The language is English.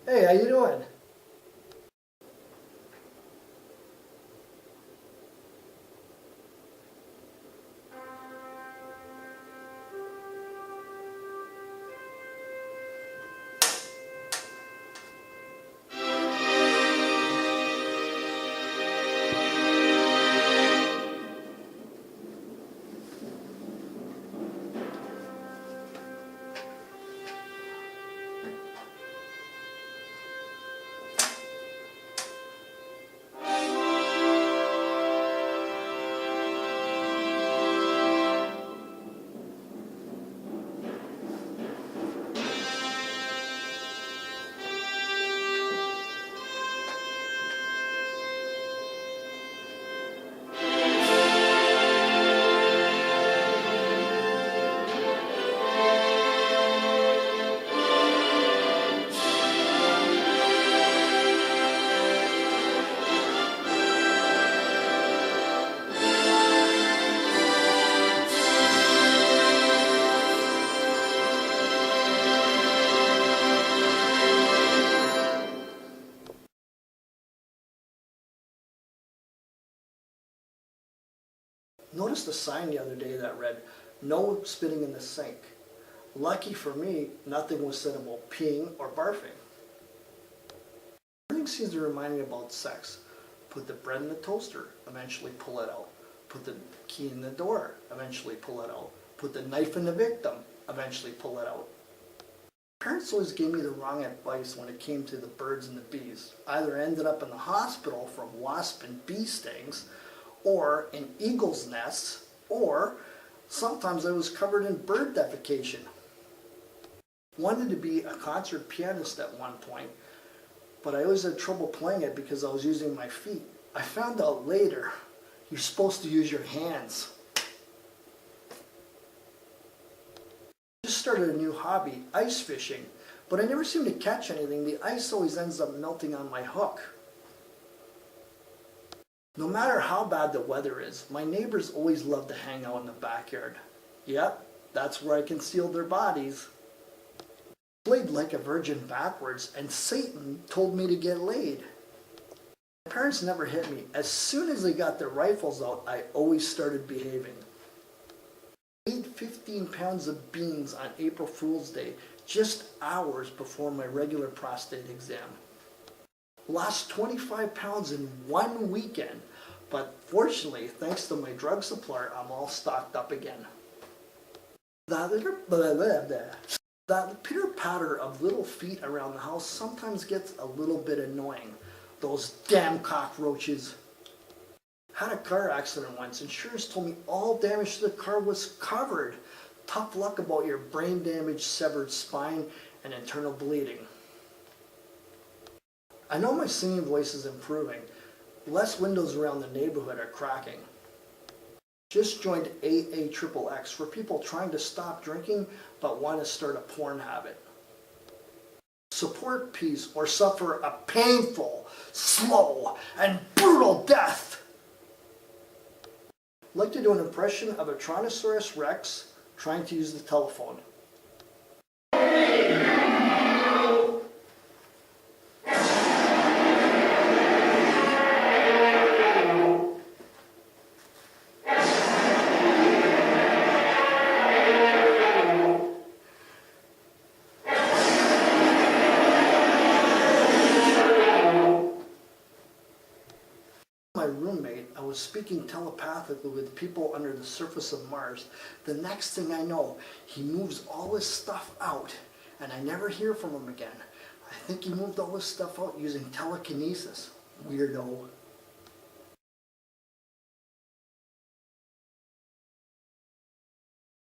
Hey, how you doing? Noticed a sign the other day that read, "No spitting in the sink." Lucky for me, nothing was said about peeing or barfing. Everything seems to remind me about sex. Put the bread in the toaster, eventually pull it out. Put the key in the door, eventually pull it out. Put the knife in the victim, eventually pull it out. Parents always gave me the wrong advice when it came to the birds and the bees. I either ended up in the hospital from wasp and bee stings, or in eagle's nests, or sometimes I was covered in bird defecation. Wanted to be a concert pianist at one point, but I always had trouble playing it because I was using my feet. I found out later, you're supposed to use your hands. Just started a new hobby, ice fishing, but I never seem to catch anything. The ice always ends up melting on my hook. No matter how bad the weather is, my neighbors always love to hang out in the backyard. Yep, that's where I concealed their bodies. Played like a virgin backwards, and Satan told me to get laid. My parents never hit me. As soon as they got their rifles out, I always started behaving. I ate 15 pounds of beans on April Fool's Day, just hours before my regular prostate exam. Lost 25 pounds in one weekend, but fortunately, thanks to my drug supplier, I'm all stocked up again. That pitter-patter of little feet around the house sometimes gets a little bit annoying. Those damn cockroaches. Had a car accident once. Insurance told me all damage to the car was covered. Tough luck about your brain damage, severed spine, and internal bleeding. I know my singing voice is improving. Less windows around the neighborhood are cracking. Just joined AAXXX for people trying to stop drinking but want to start a porn habit. Support peace or suffer a painful, slow, and brutal death. I'd like to do an impression of a Tyrannosaurus Rex trying to use the telephone. My roommate, I was speaking telepathically with people under the surface of Mars. The next thing I know, he moves all his stuff out, and I never hear from him again. I think he moved all his stuff out using telekinesis. Weirdo.